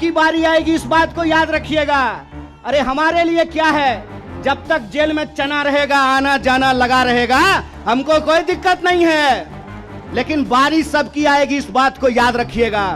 आपकी बारी आएगी, इस बात को याद रखिएगा। अरे हमारे लिए क्या है, जब तक जेल में चना रहेगा, आना जाना लगा रहेगा, हमको कोई दिक्कत नहीं है। लेकिन बारी सबकी आएगी, इस बात को याद रखिएगा।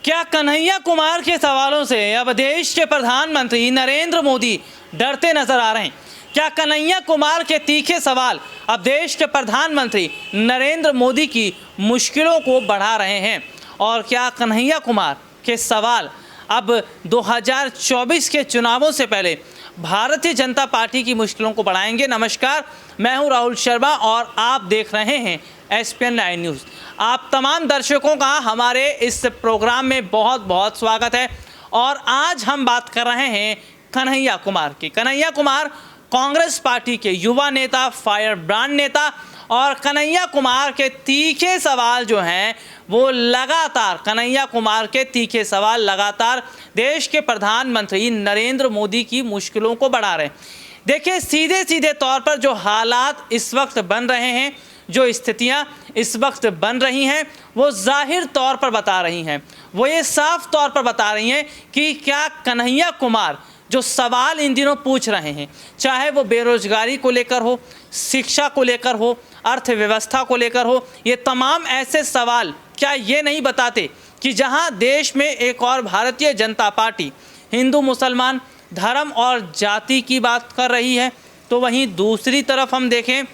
क्या कन्हैया कुमार के सवालों से अब देश के प्रधानमंत्री नरेंद्र मोदी डरते नजर आ रहे हैं? क्या कन्हैया कुमार के तीखे सवाल अब देश के प्रधानमंत्री नरेंद्र मोदी की मुश्किलों को बढ़ा रहे हैं? और क्या कन्हैया कुमार के सवाल अब 2024 के चुनावों से पहले भारतीय जनता पार्टी की मुश्किलों को बढ़ाएंगे? नमस्कार, मैं हूं राहुल शर्मा और आप देख रहे हैं SPN लाइव न्यूज़। आप तमाम दर्शकों का हमारे इस प्रोग्राम में बहुत बहुत स्वागत है। और आज हम बात कर रहे हैं कन्हैया कुमार की। कन्हैया कुमार कांग्रेस पार्टी के युवा नेता, फायर ब्रांड नेता, और कन्हैया कुमार के तीखे सवाल जो हैं वो लगातार, कन्हैया कुमार के तीखे सवाल लगातार देश के प्रधानमंत्री नरेंद्र मोदी की मुश्किलों को बढ़ा रहे हैं। देखिए, सीधे सीधे तौर पर जो हालात इस वक्त बन रहे हैं, जो स्थितियां इस वक्त बन रही हैं, वो जाहिर तौर पर बता रही हैं, वो ये साफ तौर पर बता रही हैं कि क्या कन्हैया कुमार जो सवाल इन दिनों पूछ रहे हैं, चाहे वो बेरोजगारी को लेकर हो, शिक्षा को लेकर हो, अर्थव्यवस्था को लेकर हो, ये तमाम ऐसे सवाल क्या ये नहीं बताते कि जहां देश में एक और भारतीय जनता पार्टी हिंदू मुसलमान धर्म और जाति की बात कर रही है, तो वहीं दूसरी तरफ हम देखें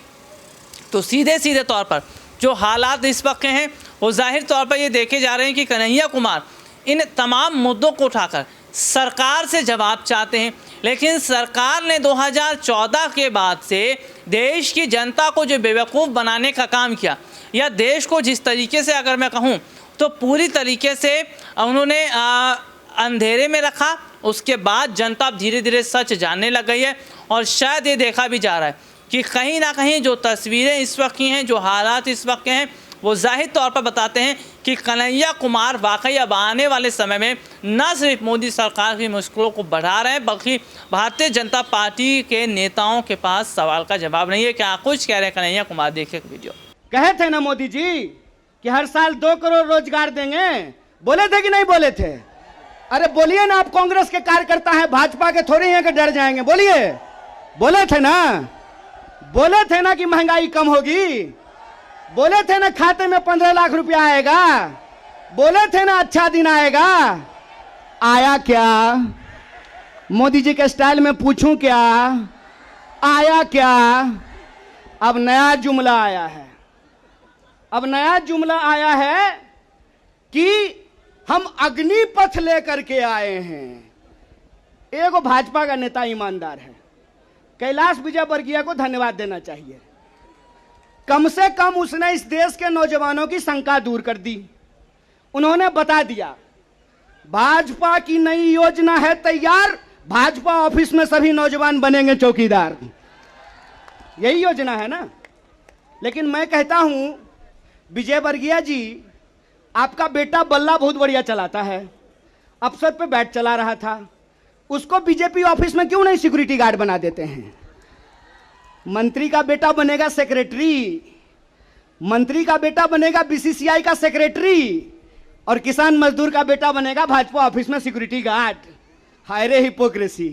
तो सीधे सीधे तौर पर जो हालात इस वक्त के हैं वो जाहिर तौर पर ये देखे जा रहे हैं कि कन्हैया कुमार इन तमाम मुद्दों को उठाकर सरकार से जवाब चाहते हैं। लेकिन सरकार ने 2014 के बाद से देश की जनता को जो बेवकूफ़ बनाने का काम किया, या देश को जिस तरीके से अगर मैं कहूँ तो पूरी तरीके से उन्होंने अंधेरे में रखा, उसके बाद जनता धीरे धीरे सच जानने लग गई है। और शायद ये देखा भी जा रहा है कि कहीं ना कहीं जो तस्वीरें इस वक्त की हैं, जो हालात इस वक्त के हैं, वो जाहिर तौर पर बताते हैं कि कन्हैया कुमार वाकई अब आने वाले समय में न सिर्फ मोदी सरकार की मुश्किलों को बढ़ा रहे हैं, बल्कि भारतीय जनता पार्टी के नेताओं के पास सवाल का जवाब नहीं है। क्या कुछ कह रहे हैं कन्हैया कुमार, देखिए वीडियो। कहे थे ना मोदी जी कि हर साल 2 करोड़ रोजगार देंगे, बोले थे कि नहीं बोले थे? अरे बोलिए ना, आप कांग्रेस के कार्यकर्ता हैं, भाजपा के थोड़ी हैं कि डर जाएंगे, बोलिए। बोले थे ना, बोले थे ना कि महंगाई कम होगी, बोले थे ना खाते में 15 लाख रुपया आएगा, बोले थे ना अच्छा दिन आएगा। आया क्या? मोदी जी के स्टाइल में पूछूं क्या, आया क्या? अब नया जुमला आया है, अब नया जुमला आया है कि हम अग्निपथ लेकर के आए हैं। एगो भाजपा का नेता ईमानदार है, कैलाश विजयवर्गीय को धन्यवाद देना चाहिए। कम से कम उसने इस देश के नौजवानों की शंका दूर कर दी। उन्होंने बता दिया भाजपा की नई योजना है तैयार, भाजपा ऑफिस में सभी नौजवान बनेंगे चौकीदार। यही योजना है ना। लेकिन मैं कहता हूं विजयवर्गीय जी, आपका बेटा बल्ला बहुत बढ़िया चलाता है, अफसर पे बैठ चला रहा था, उसको बीजेपी ऑफिस में क्यों नहीं सिक्योरिटी गार्ड बना देते हैं? मंत्री का बेटा बनेगा सेक्रेटरी, मंत्री का बेटा बनेगा BCCI का सेक्रेटरी, और किसान मजदूर का बेटा बनेगा भाजपा ऑफिस में सिक्योरिटी गार्ड। हाय रे हिपोक्रेसी,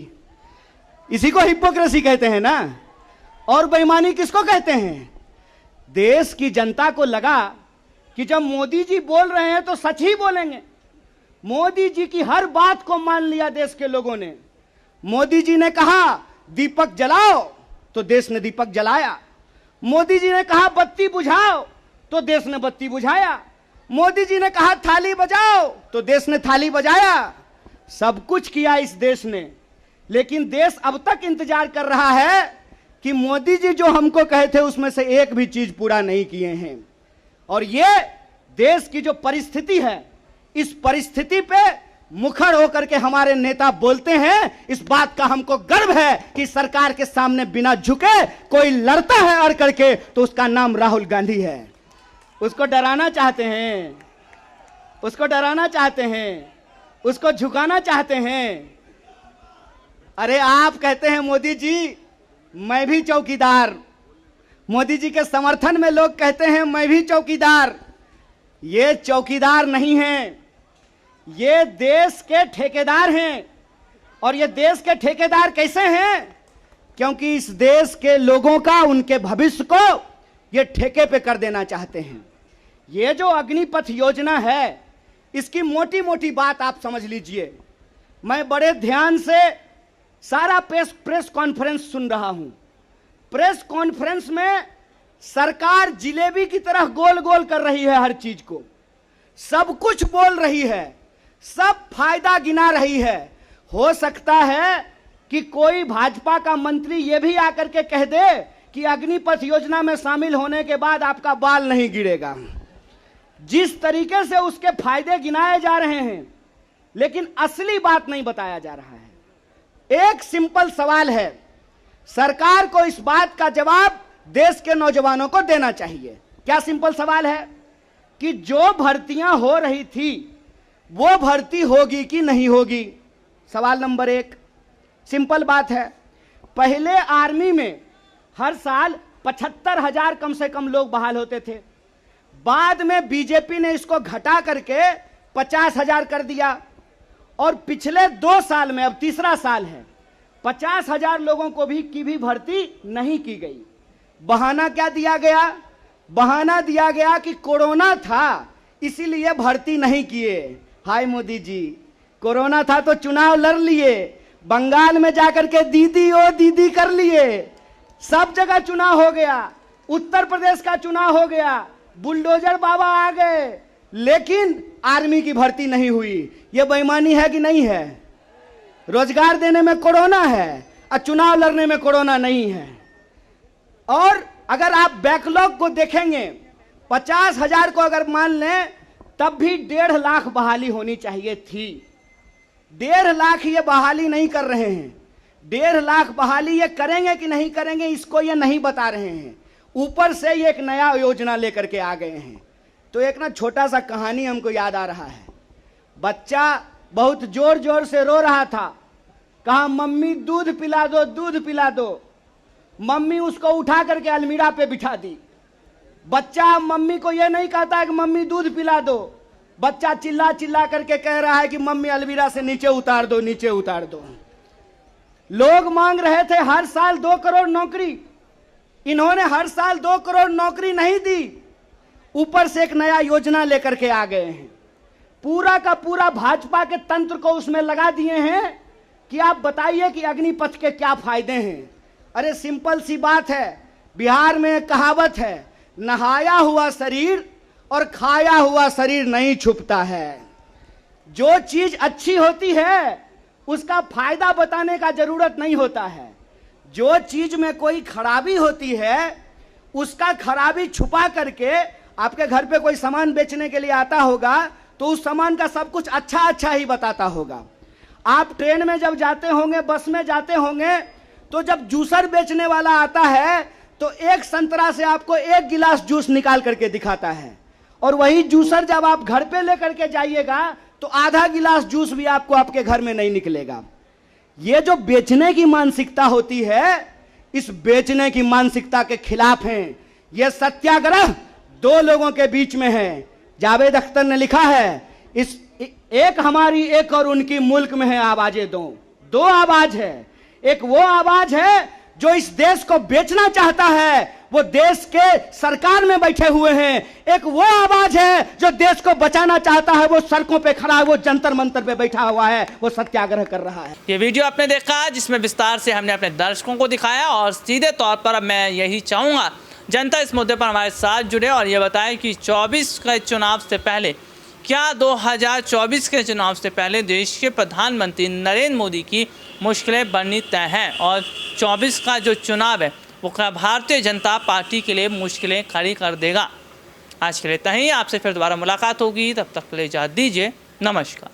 इसी को हिपोक्रेसी कहते हैं ना। और बेईमानी किसको कहते हैं? देश की जनता को लगा कि जब मोदी जी बोल रहे हैं तो सच ही बोलेंगे। मोदी जी की हर बात को मान लिया देश के लोगों ने। मोदी जी ने कहा दीपक जलाओ तो देश ने दीपक जलाया, मोदी जी ने कहा बत्ती बुझाओ तो देश ने बत्ती बुझाया, मोदी जी ने कहा थाली बजाओ तो देश ने थाली बजाया। सब कुछ किया इस देश ने। लेकिन देश अब तक इंतजार कर रहा है कि मोदी जी जो हमको कहे थे उसमें से एक भी चीज पूरा नहीं किए हैं। और ये देश की जो परिस्थिति है, इस परिस्थिति पे मुखर होकर के हमारे नेता बोलते हैं। इस बात का हमको गर्व है कि सरकार के सामने बिना झुके कोई लड़ता है अड़ करके तो उसका नाम राहुल गांधी है। उसको डराना चाहते हैं, उसको डराना चाहते हैं, उसको झुकाना चाहते हैं। अरे आप कहते हैं मोदी जी मैं भी चौकीदार, मोदी जी के समर्थन में लोग कहते हैं मैं भी चौकीदार। ये चौकीदार नहीं हैं, ये देश के ठेकेदार हैं। और ये देश के ठेकेदार कैसे हैं? क्योंकि इस देश के लोगों का, उनके भविष्य को ये ठेके पे कर देना चाहते हैं। ये जो अग्निपथ योजना है, इसकी मोटी मोटी बात आप समझ लीजिए। मैं बड़े ध्यान से सारा प्रेस कॉन्फ्रेंस सुन रहा हूं। प्रेस कॉन्फ्रेंस में सरकार जिलेबी की तरह गोल गोल कर रही है, हर चीज को सब कुछ बोल रही है, सब फायदा गिना रही है। हो सकता है कि कोई भाजपा का मंत्री यह भी आकर के कह दे कि अग्निपथ योजना में शामिल होने के बाद आपका बाल नहीं गिरेगा। जिस तरीके से उसके फायदे गिनाए जा रहे हैं, लेकिन असली बात नहीं बताया जा रहा है। एक सिंपल सवाल है, सरकार को इस बात का जवाब देश के नौजवानों को देना चाहिए। क्या सिंपल सवाल है कि जो भर्तियां हो रही थी वो भर्ती होगी कि नहीं होगी? सवाल नंबर एक। सिंपल बात है, पहले आर्मी में हर साल 75,000 कम से कम लोग बहाल होते थे। बाद में बीजेपी ने इसको घटा करके 50,000 कर दिया और पिछले 2 साल में, अब तीसरा साल है, 50,000 लोगों को भी भर्ती नहीं की गई। बहाना क्या दिया गया? बहाना दिया गया कि कोरोना था इसीलिए भर्ती नहीं किए। हाय मोदी जी, कोरोना था तो चुनाव लड़ लिए, बंगाल में जाकर के दीदी ओ दीदी कर लिए, सब जगह चुनाव हो गया, उत्तर प्रदेश का चुनाव हो गया, बुलडोजर बाबा आ गए, लेकिन आर्मी की भर्ती नहीं हुई। यह बेईमानी है कि नहीं है? रोजगार देने में कोरोना है और चुनाव लड़ने में कोरोना नहीं है। और अगर आप बैकलॉग को देखेंगे, 50,000 को अगर मान लें, तब भी 1.5 लाख बहाली होनी चाहिए थी। 1.5 लाख ये बहाली नहीं कर रहे हैं। 1.5 लाख बहाली ये करेंगे कि नहीं करेंगे, इसको ये नहीं बता रहे हैं। ऊपर से ये एक नया योजना लेकर के आ गए हैं। तो एक ना छोटा सा कहानी हमको याद आ रहा है। बच्चा बहुत जोर जोर से रो रहा था, कहा मम्मी दूध पिला दो, दूध पिला दो। मम्मी उसको उठा करके अलमीरा पे बिठा दी। बच्चा मम्मी को यह नहीं कहता है कि मम्मी दूध पिला दो, बच्चा चिल्ला चिल्ला करके कह रहा है कि मम्मी अलमीरा से नीचे उतार दो, नीचे उतार दो। लोग मांग रहे थे हर साल 2 करोड़ नौकरी, इन्होंने हर साल 2 करोड़ नौकरी नहीं दी, ऊपर से एक नया योजना लेकर के आ गए हैं। पूरा का पूरा भाजपा के तंत्र को उसमें लगा दिए हैं कि आप बताइए कि अग्निपथ के क्या फायदे हैं। अरे सिंपल सी बात है, बिहार में कहावत है, नहाया हुआ शरीर और खाया हुआ शरीर नहीं छुपता है। जो चीज अच्छी होती है उसका फायदा बताने का जरूरत नहीं होता है। जो चीज में कोई खराबी होती है उसका खराबी छुपा करके, आपके घर पे कोई सामान बेचने के लिए आता होगा तो उस सामान का सब कुछ अच्छा अच्छा ही बताता होगा। आप ट्रेन में जब जाते होंगे, बस में जाते होंगे, तो जब जूसर बेचने वाला आता है तो एक संतरा से आपको 1 गिलास जूस निकाल करके दिखाता है, और वही जूसर जब आप घर पे लेकर के जाइएगा तो आधा गिलास जूस भी आपको आपके घर में नहीं निकलेगा। ये जो बेचने की मानसिकता होती है, इस बेचने की मानसिकता के खिलाफ हैं। यह सत्याग्रह 2 लोगों के बीच में है। जावेद अख्तर ने लिखा है, इस एक हमारी एक और उनकी मुल्क में है आवाजें दो आवाज है। एक वो आवाज है जो इस देश को बेचना चाहता है, वो देश के सरकार में बैठे हुए हैं। एक वो आवाज है जो देश को बचाना चाहता है, वो सड़कों पे खड़ा है, वो जंतर मंतर पे बैठा हुआ है, वो सत्याग्रह कर रहा है। ये वीडियो आपने देखा जिसमें विस्तार से हमने अपने दर्शकों को दिखाया, और सीधे तौर पर अब मैं यही चाहूँगा जनता इस मुद्दे पर हमारे साथ जुड़े और ये बताएं कि 24 के चुनाव से पहले, क्या 2024 के चुनाव से पहले देश के प्रधानमंत्री नरेंद्र मोदी की मुश्किलें बढ़नी तय हैं, और 24 का जो चुनाव है वो क्या भारतीय जनता पार्टी के लिए मुश्किलें खड़ी कर देगा? आज के लिए इतना ही, आपसे फिर दोबारा मुलाकात होगी, तब तक के लिए इजाज़त दीजिए, नमस्कार।